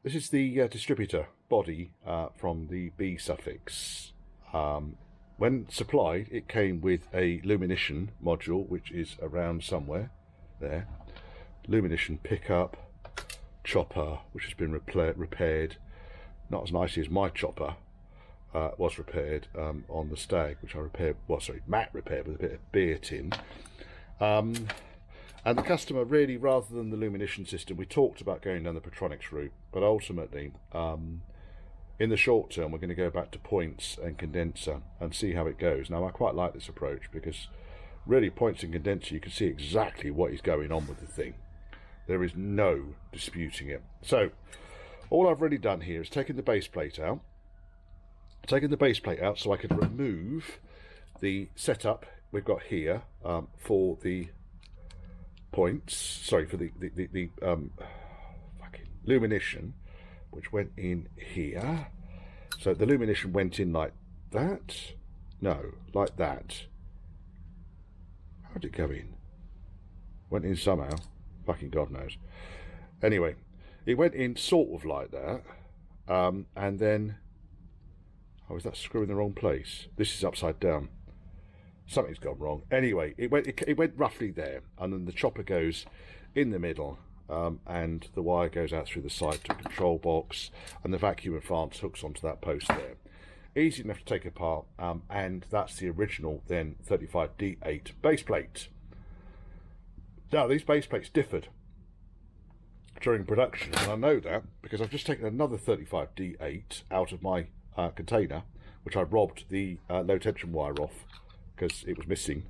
This is the distributor body from the B Suffix. When supplied, it came with a lumination module, which is around somewhere there. Lumination pickup, chopper, which has been repaired, not as nicely as my chopper was repaired on the Stag, which I repaired, well, sorry, Matt repaired with a bit of beer tin. And the customer really, rather than the lumination system, we talked about going down the Petronics route, but ultimately, in the short term, we're going to go back to points and condenser and see how it goes. Now, I quite like this approach because really points and condenser, you can see exactly what is going on with the thing. There is no disputing it. So, all I've really done here is taken the base plate out. Taken the base plate out so I could remove the setup we've got here for the points, sorry, for the fucking lumination, which went in here. So the lumination went in like that. No, like that. How did it go in? Went in somehow. Fucking God knows. Anyway, it went in sort of like that. And then, oh, is that screw in the wrong place? This is upside down. Something's gone wrong. Anyway, it went roughly there, and then the chopper goes in the middle, and the wire goes out through the side to a control box, and the vacuum advance hooks onto that post there. Easy enough to take apart, and that's the original then 35D8 base plate. Now, these base plates differed during production, and I know that because I've just taken another 35D8 out of my container, which I robbed the low tension wire off because it was missing,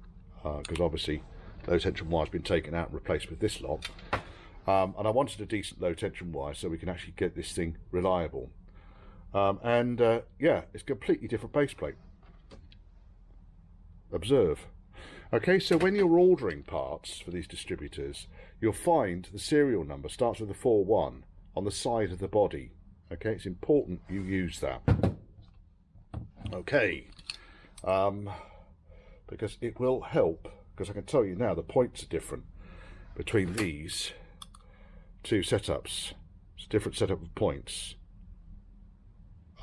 because obviously low tension wire has been taken out and replaced with this lot, and I wanted a decent low tension wire so we can actually get this thing reliable. Yeah, it's a completely different base plate. Observe. Okay, so when you're ordering parts for these distributors, you'll find the serial number starts with a 41 on the side of the body. Okay, it's important you use that. Okay, because it will help, because I can tell you now the points are different between these two setups. It's a different setup of points,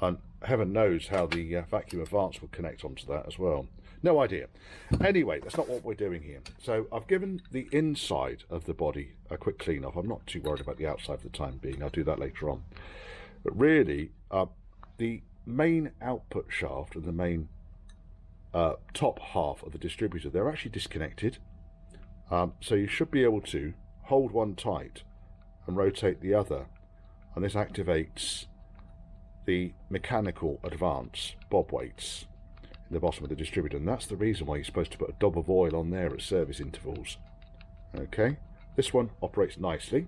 and heaven knows how the vacuum advance will connect onto that as well. No idea. Anyway, that's not what we're doing here. So I've given the inside of the body a quick clean off. I'm not too worried about the outside for the time being. I'll do that later on. But really, the main output shaft and the main top half of the distributor, they're actually disconnected. So you should be able to hold one tight and rotate the other. And this activates the mechanical advance bob weights in the bottom of the distributor, and that's the reason why you're supposed to put a dab of oil on there at service intervals. Okay, this one operates nicely,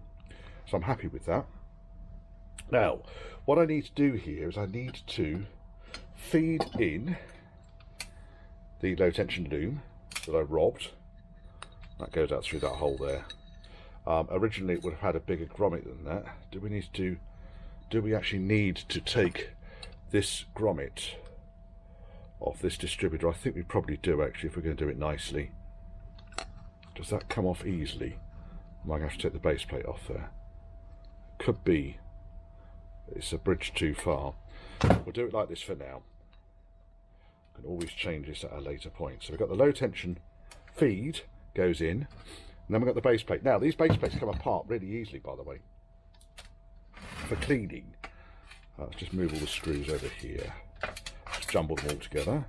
so I'm happy with that. Now, what I need to do here is I need to feed in the low tension loom that I robbed. That goes out through that hole there. Originally it would have had a bigger grommet than that. Do we actually need to take this grommet off this distributor? I think we probably do, actually, if we're going to do it nicely. Does that come off easily? Am I going to have to take the base plate off there? Could be. It's a bridge too far. We'll do it like this for now. We can always change this at a later point. So we've got the low tension feed goes in, and then we've got the base plate. Now, these base plates come apart really easily, by the way, for cleaning. Let's just move all the screws over here. Just jumble them all together.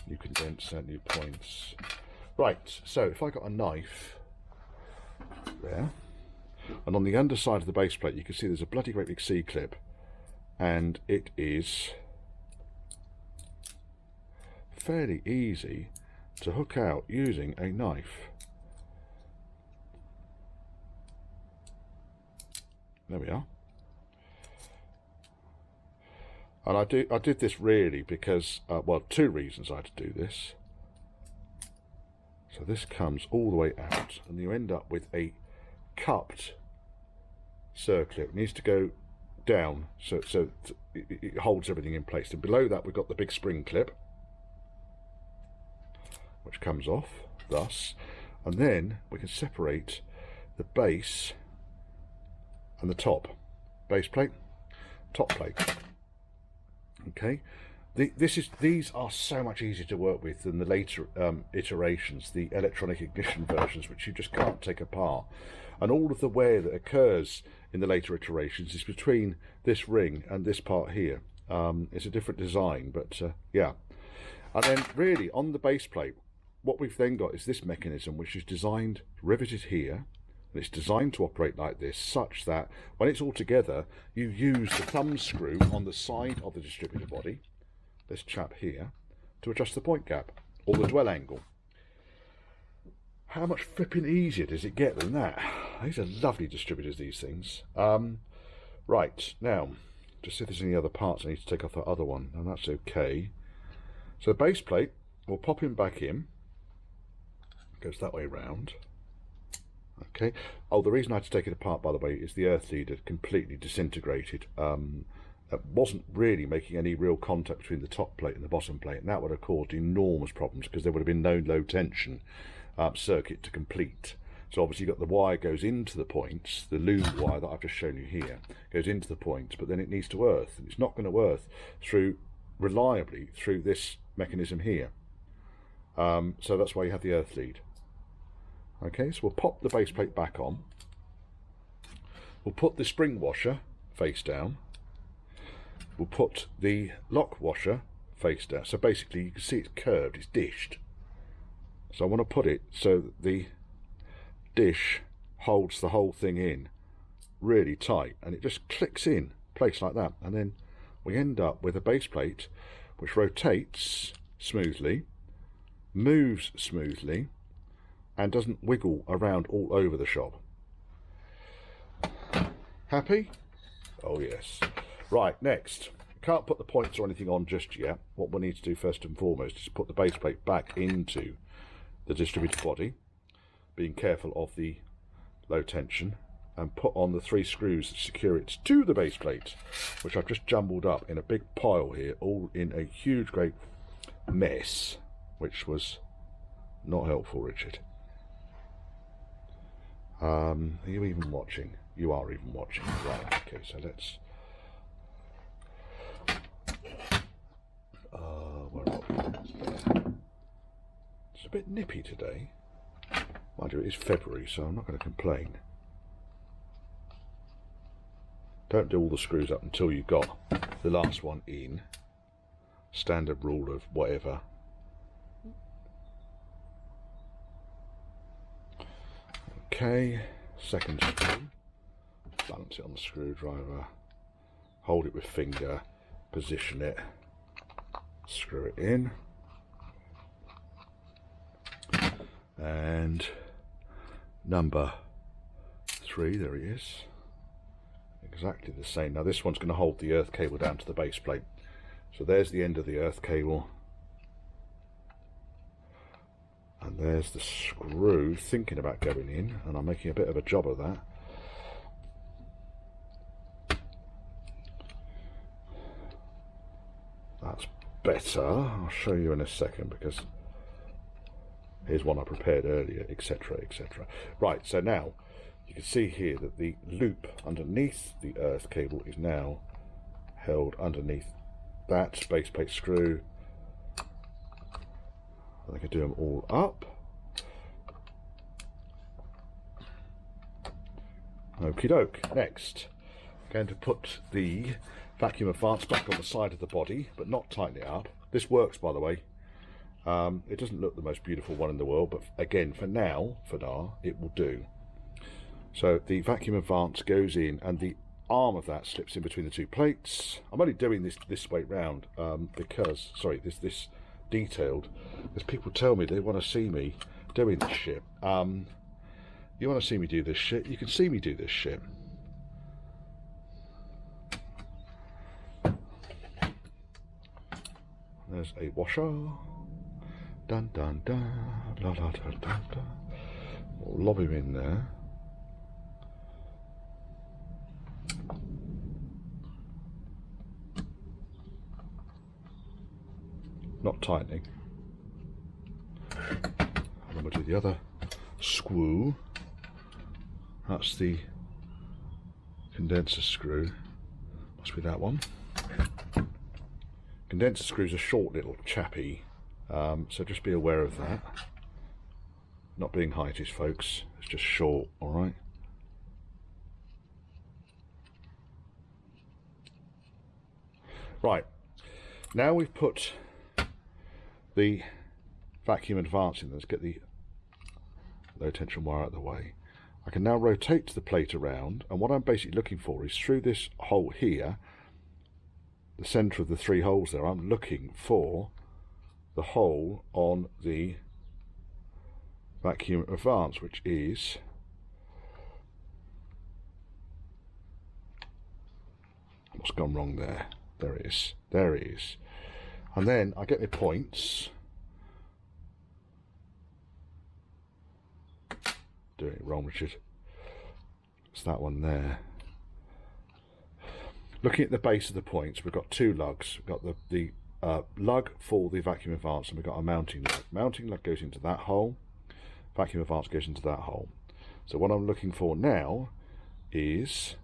New condenser, new points. Right, so if I got a knife there, and on the underside of the base plate you can see there's a bloody great big C-clip, and it is fairly easy to hook out using a knife. There we are. And I did this really because, well, two reasons I had to do this. So this comes all the way out, and you end up with a cupped circlip. It needs to go down so it holds everything in place. And below that we've got the big spring clip, which comes off thus, and then we can separate the base and the top base plate. top plate. Okay, these are so much easier to work with than the later iterations, the electronic ignition versions, which you just can't take apart. And all of the wear that occurs in the later iterations is between this ring and this part here. It's a different design, but yeah. And then really on the base plate, what we've then got is this mechanism, which is designed, riveted here, and it's designed to operate like this, such that when it's all together, you use the thumb screw on the side of the distributor body, this chap here, to adjust the point gap or the dwell angle. How much flipping easier does it get than that? These are lovely distributors, these things. Right, now, just see if there's any other parts I need to take off that other one, and that's okay. So the base plate, we'll pop him back in. Goes that way round. Okay. Oh, the reason I had to take it apart, by the way, is the earth lead had completely disintegrated. It wasn't really making any real contact between the top plate and the bottom plate, and that would have caused enormous problems because there would have been no low tension circuit to complete. So obviously you've got the wire goes into the points, the loom wire that I've just shown you here goes into the points, but then it needs to earth, and it's not going to earth reliably through this mechanism here. So that's why you have the earth lead. Okay, so we'll pop the base plate back on. We'll put the spring washer face down. We'll put the lock washer face down. So basically you can see it's curved, it's dished. So I want to put it so that the dish holds the whole thing in really tight, and it just clicks in place like that, and then we end up with a base plate which rotates smoothly, moves smoothly, and doesn't wiggle around all over the shop. Happy? Oh yes. Right, next. Can't put the points or anything on just yet. What we need to do first and foremost is put the base plate back into the distributor body, being careful of the low tension, and put on the 3 screws that secure it to the base plate, which I've just jumbled up in a big pile here, all in a huge great mess, which was not helpful, Richard. Are you even watching? You are even watching. Right, okay, so let's... where are we? It's a bit nippy today. Mind you, it is February, so I'm not going to complain. Don't do all the screws up until you've got the last one in. Standard rule of whatever. Okay, second screw. Balance it on the screwdriver. Hold it with finger. Position it. Screw it in. And number 3, there he is. Exactly the same. Now this one's going to hold the earth cable down to the base plate. So there's the end of the earth cable. And there's the screw thinking about going in, and I'm making a bit of a job of that. That's better. I'll show you in a second, because here's one I prepared earlier, etc, etc. Right, so now you can see here that the loop underneath the earth cable is now held underneath that base plate screw. I can do them all up. Okie doke. Next, I'm going to put the vacuum advance back on the side of the body, but not tighten it up. This works, by the way. It doesn't look the most beautiful one in the world, but again, for now, it will do. So the vacuum advance goes in, and the arm of that slips in between the 2 plates. I'm only doing this way round because, sorry, this detailed, because people tell me they want to see me doing this shit. You want to see me do this shit, you can see me do this shit. There's a washer. Dun dun dun, la la dun dun dun. We'll lob him in there. Not tightening. And then we'll do the other screw. That's the condenser screw. My Must be that one. Condenser screw's a short little chappy, so just be aware of that. Not being heightish, folks, it's just short, alright? Right, now we've put the vacuum advance in. Let's get the low tension wire out of the way. I can now rotate the plate around, and what I'm basically looking for is through this hole here, the centre of the 3 holes there, I'm looking for the hole on the vacuum advance, which is what's gone wrong there. There it is. There it is. And then I get my points. Doing it wrong, Richard. It's that one there. Looking at the base of the points, we've got 2 lugs. We've got the lug for the vacuum advance, and we've got a mounting lug. Mounting lug goes into that hole. Vacuum advance goes into that hole. So what I'm looking for now is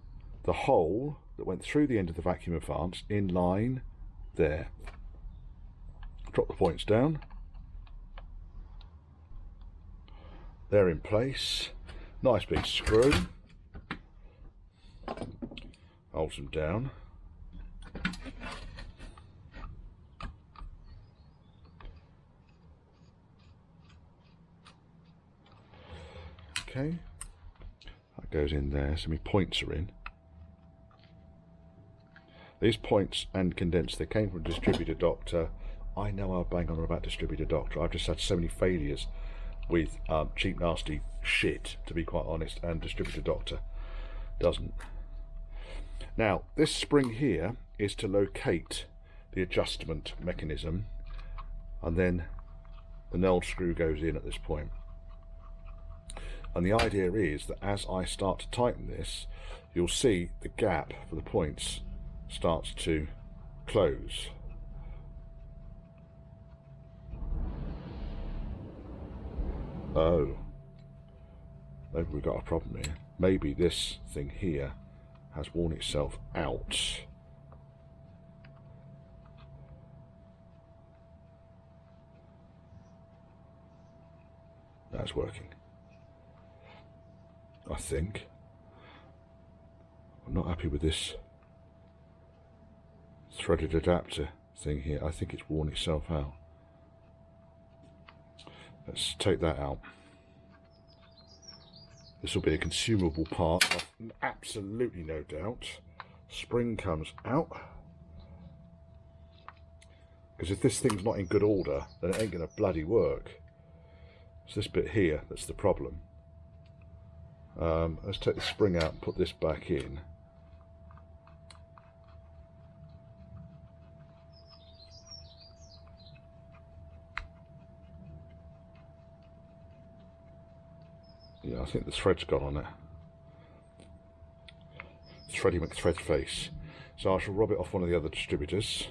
the hole that went through the end of the vacuum advance in line there. Drop the points down. They're in place. Nice big screw. Holds them down. Okay. That goes in there, so my points are in. These points and condenser, they came from Distributor Doctor. I know I'll bang on about Distributor Doctor. I've just had so many failures with cheap, nasty shit, to be quite honest, and Distributor Doctor doesn't. Now, this spring here is to locate the adjustment mechanism, and then the knurled screw goes in at this point. And the idea is that as I start to tighten this, you'll see the gap for the points starts to close. Oh, maybe we've got a problem here. Maybe this thing here has worn itself out. That's working, I think. I'm not happy with this threaded adapter thing here. I think it's worn itself out. Let's take that out. This will be a consumable part, I've absolutely no doubt. Spring comes out. Because if this thing's not in good order, then it ain't going to bloody work. It's this bit here that's the problem. Let's take the spring out and put this back in. Yeah, I think the thread's gone on it. Thready McThread face. So I shall rub it off one of the other distributors.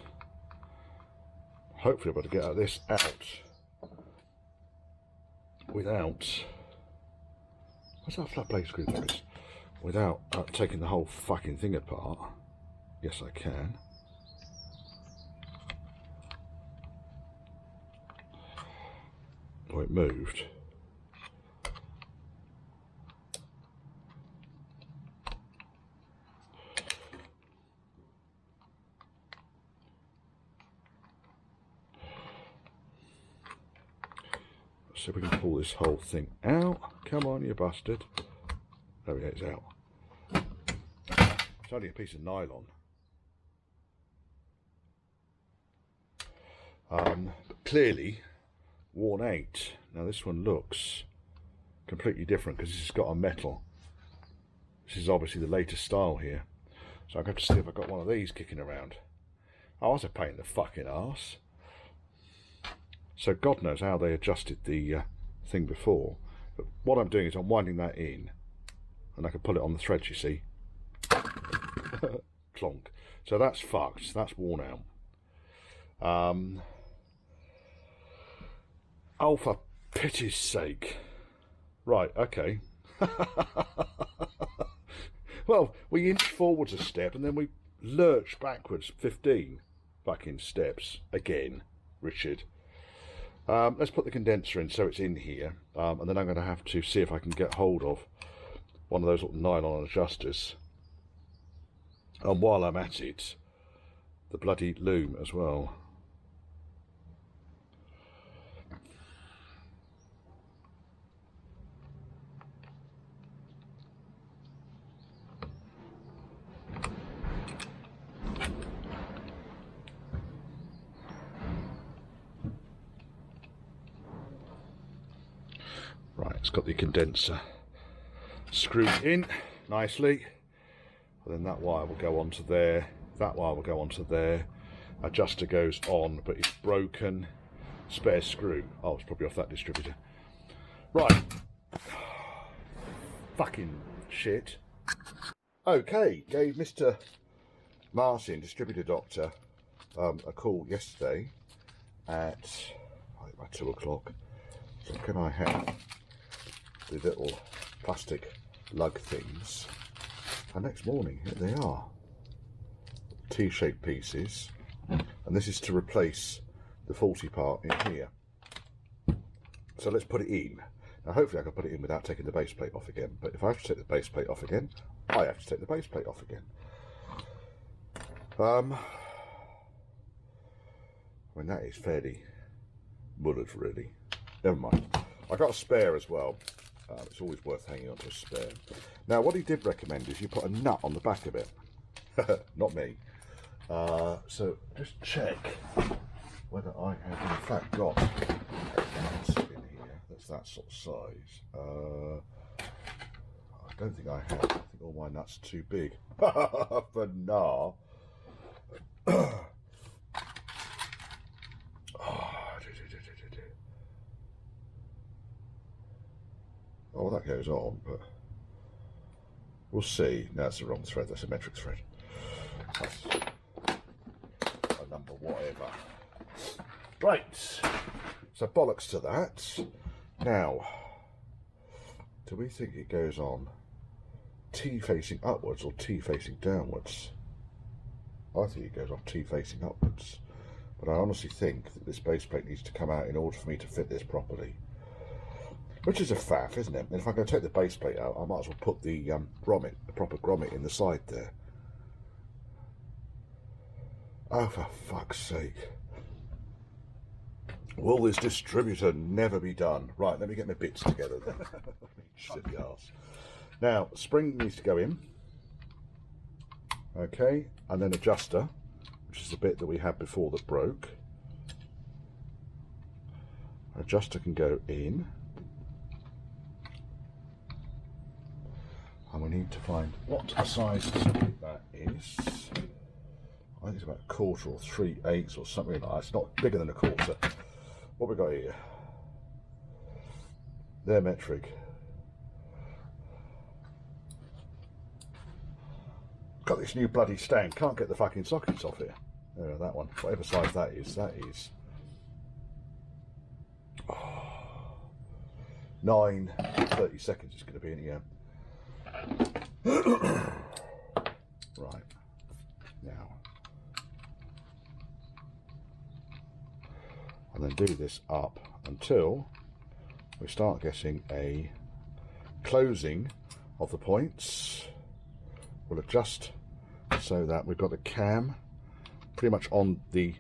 Hopefully I'll be able to get this out without... What's that flat blade screw there is? Without taking the whole fucking thing apart. Yes, I can. Oh, it moved. So we can pull this whole thing out. Come on, you bastard. There we go, it's out. It's only a piece of nylon. But clearly worn out. Now this one looks completely different because this has got a metal. This is obviously the latest style here. So I'm going to see if I've got one of these kicking around. Oh, that's a pain in the fucking arse. So God knows how they adjusted the thing before. But what I'm doing is I'm winding that in, and I can pull it on the thread, you see. Clonk. So that's fucked. That's worn out. Oh, for pity's sake. Right, okay. Well, we inch forwards a step, and then we lurch backwards 15 fucking steps again, Richard. Let's put the condenser in so it's in here, and then I'm going to have to see if I can get hold of one of those little nylon adjusters. And while I'm at it, the bloody loom as well. Right, it's got the condenser screwed in nicely. And then that wire will go onto there, that wire will go onto there. Adjuster goes on, but it's broken. Spare screw. Oh, it's probably off that distributor. Right. Fucking shit. Okay, gave Mr. Martin, distributor doctor, a call yesterday at about 2 o'clock. So can I have the little plastic lug things? And next morning, here they are. T-shaped pieces. And this is to replace the faulty part in here. So let's put it in. Now hopefully I can put it in without taking the base plate off again. But if I have to take the base plate off again, I have to take the base plate off again. I mean, that is fairly mullered, really. Never mind. I got a spare as well. It's always worth hanging on to a spare. Now, what he did recommend is you put a nut on the back of it. Not me. So just check whether I have in fact got a nut in here that's that sort of size. I don't think I have. I think all my nuts are too big. For nah. Oh, that goes on, but we'll see. No, that's the wrong thread. That's a metric thread. That's a number whatever. Right. So bollocks to that. Now, do we think it goes on T facing upwards or T facing downwards? I think it goes off T facing upwards. But I honestly think that this base plate needs to come out in order for me to fit this properly. Which is a faff, isn't it? And if I'm going to take the base plate out, I might as well put the grommet, the proper grommet in the side there. Oh, for fuck's sake. Will this distributor never be done? Right, let me get my bits together then. Silly arse. Now, spring needs to go in. Okay, and then adjuster, which is the bit that we had before that broke. Adjuster can go in. And we need to find what size socket that is. I think it's about 1/4 or 3/8 or something like that. It's not bigger than 1/4. What we got here? They're metric. Got this new bloody stand. Can't get the fucking sockets off here. There, that one. Whatever size that is. 9, 30 seconds it's going to be in here. Right, now, and then do this up until we start getting a closing of the points. We'll adjust so that we've got the cam pretty much on the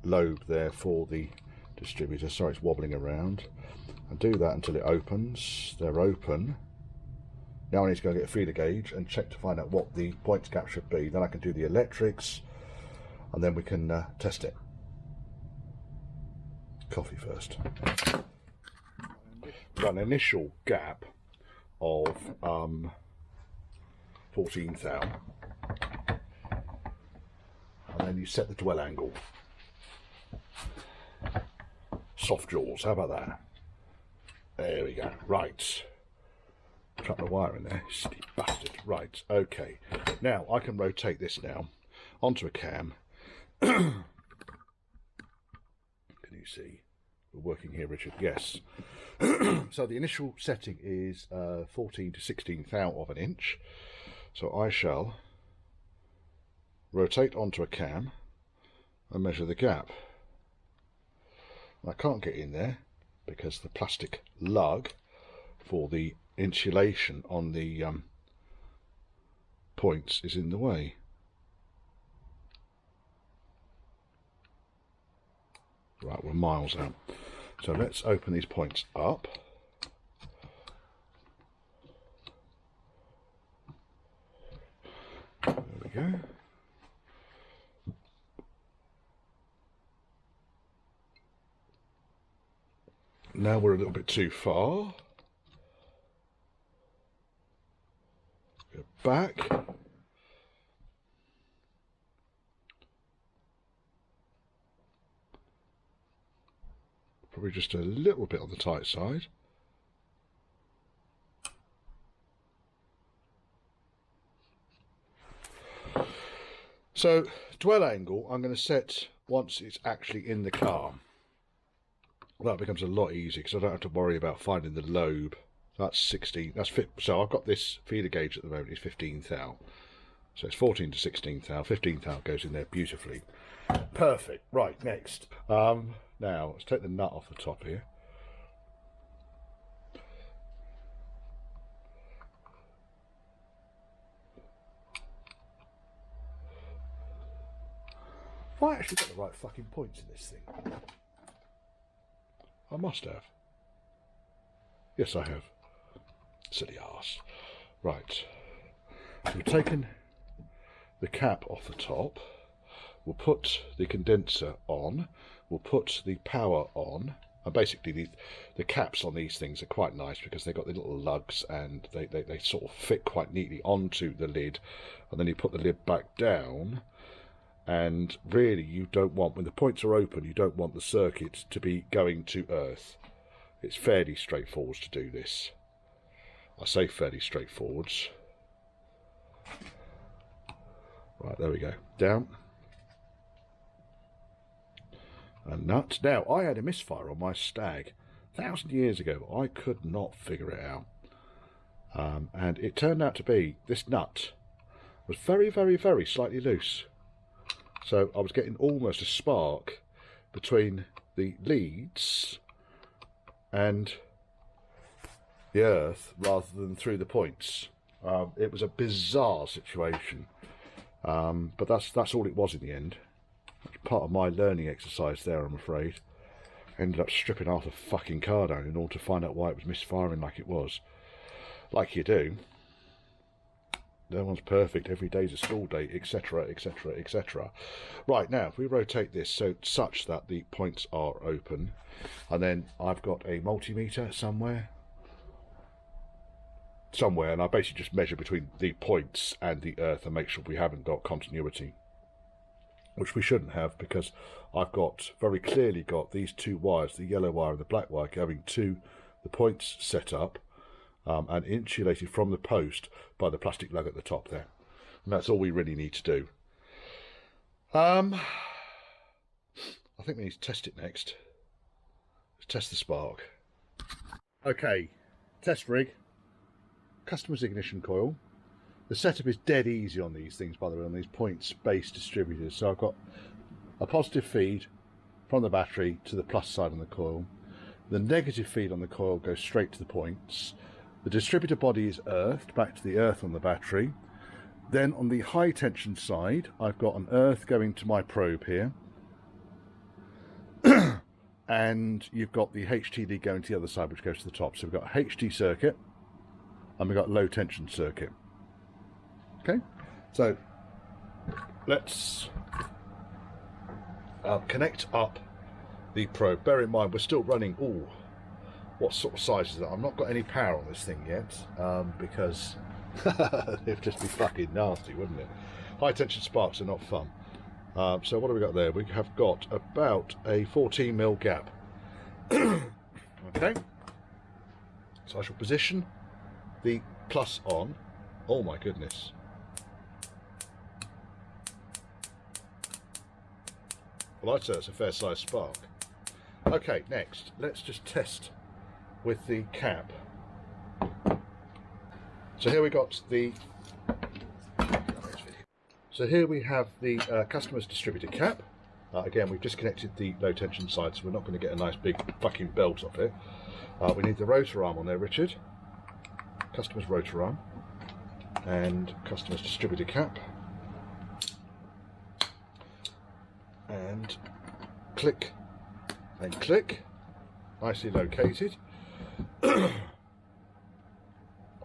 lobe there for the distributor. Sorry, it's wobbling around. And do that until it opens. They're open. Now I need to go get a feeler gauge and check to find out what the points gap should be. Then I can do the electrics and then we can test it. Coffee first. We've got an initial gap of 14 thou. And then you set the dwell angle. Soft jaws, how about that? There we go. Right. Trap the wire in there, silly bastard. Right, okay. Now I can rotate this now onto a cam. Can you see? We're working here, Richard. Yes. So the initial setting is 14 to 16 thou of an inch. So I shall rotate onto a cam and measure the gap. I can't get in there because the plastic lug for the insulation on the points is in the way. Right, we're miles out. So let's open these points up. There we go. Now we're a little bit too far. Go back. Probably just a little bit on the tight side. So, dwell angle I'm going to set once it's actually in the car. That becomes a lot easier because I don't have to worry about finding the lobe. That's 16. That's fit. So I've got this feeder gauge at the moment is 15 thou. So it's 14 to 16 thou. 15 thou goes in there beautifully. Perfect. Right, next. Now let's take the nut off the top here. Have I actually got the right fucking points in this thing? I must have. Yes, I have. Silly arse. Right. So we've taken the cap off the top. We'll put the condenser on. We'll put the power on. And basically the caps on these things are quite nice because they've got the little lugs and they sort of fit quite neatly onto the lid. And then you put the lid back down. And really, you don't want, when the points are open, you don't want the circuit to be going to earth. It's fairly straightforward to do this. I say fairly straightforward. Right, there we go. Down. And nut. Now, I had a misfire on my Stag 1,000 years ago. I could not figure it out. And it turned out to be, this nut was very, very, very slightly loose. So I was getting almost a spark between the leads and the earth rather than through the points. It was a bizarre situation, but that's all it was in the end. That's part of my learning exercise there, I'm afraid. Ended up stripping half the fucking car down in order to find out why it was misfiring like it was. Like you do. No one's perfect, every day's a school day, etc, etc, etc. Right, now, if we rotate this such that the points are open, and then I've got a multimeter somewhere, and I basically just measure between the points and the earth and make sure we haven't got continuity, which we shouldn't have because I've got, very clearly got these two wires, the yellow wire and the black wire, going to the points set up. And insulated from the post by the plastic lug at the top there. And that's all we really need to do. I think we need to test it next. Let's test the spark. Okay, test rig. Customer's ignition coil. The setup is dead easy on these things, by the way, on these points-based distributors. So I've got a positive feed from the battery to the plus side on the coil. The negative feed on the coil goes straight to the points. The distributor body is earthed, back to the earth on the battery. Then on the high tension side, I've got an earth going to my probe here. And you've got the HTD going to the other side, which goes to the top. So we've got a HD circuit, and we've got a low tension circuit. Okay, so let's connect up the probe. Bear in mind, we're still running, what sort of size is that? I've not got any power on this thing yet, because it'd just be fucking nasty, wouldn't it? High tension sparks are not fun. So what have we got there? We have got about a 14mm gap. Okay. So I shall position the plus on. Oh my goodness. Well, I'd say it's a fair sized spark. Okay, next, let's just test with the cap. So here we got the So here we have the customer's distributor cap. Again, we've disconnected the low tension side, so we're not going to get a nice big fucking belt off it. We need the rotor arm on there, Richard. Customer's rotor arm. And customer's distributor cap. And click and click. Nicely located.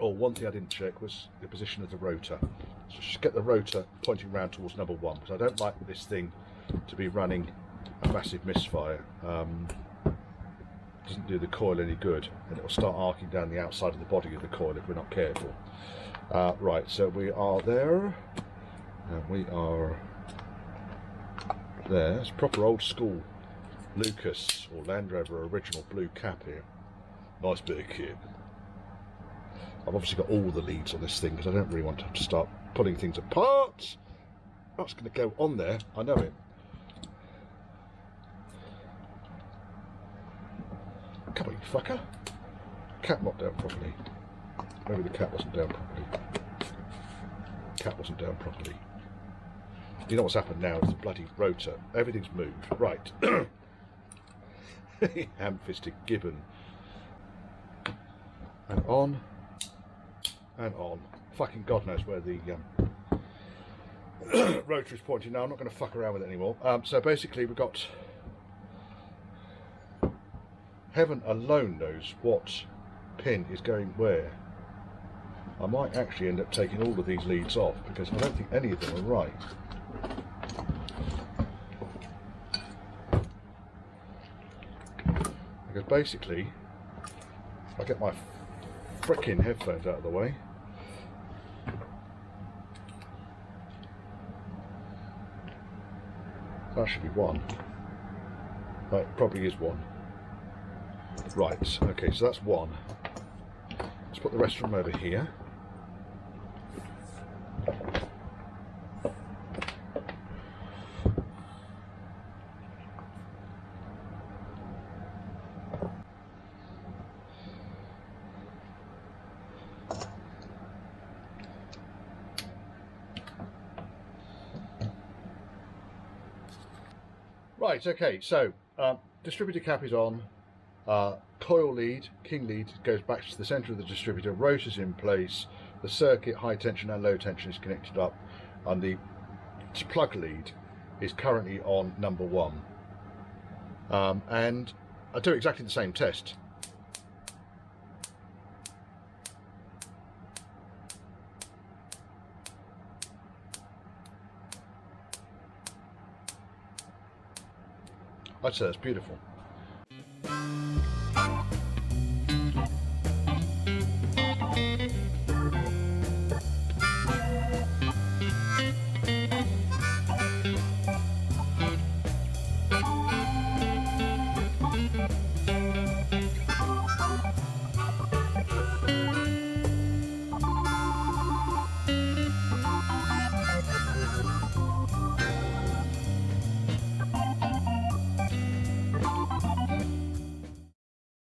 Oh, one thing I didn't check was the position of the rotor. So just get the rotor pointing round towards number 1, because I don't like this thing to be running a massive misfire. Doesn't do the coil any good, and it will start arcing down the outside of the body of the coil if we're not careful. Right, so we are there, and we are there. It's proper old school Lucas or Land Rover original blue cap here. Nice bit of kit. I've obviously got all the leads on this thing because I don't really want to have to start pulling things apart. That's going to go on there, I know it. Come on, you fucker. Cap not down properly. Maybe the cap wasn't down properly. Cap wasn't down properly. You know what's happened now is the bloody rotor. Everything's moved. Right. Ham-fisted gibbon. And on. And on. Fucking God knows where the rotor is pointing now. I'm not going to fuck around with it anymore. So basically we've got... Heaven alone knows what pin is going where. I might actually end up taking all of these leads off because I don't think any of them are right. Because basically, if I get my frickin' headphones out of the way, that should be one. Right, probably is one. Right, okay, so that's one. Let's put the rest of them over here. Right, okay, so distributor cap is on. Coil lead, king lead, goes back to the centre of the distributor, rotor's in place, the circuit, high tension and low tension is connected up, and the plug lead is currently on number 1. And I do exactly the same test. I'd say that's beautiful.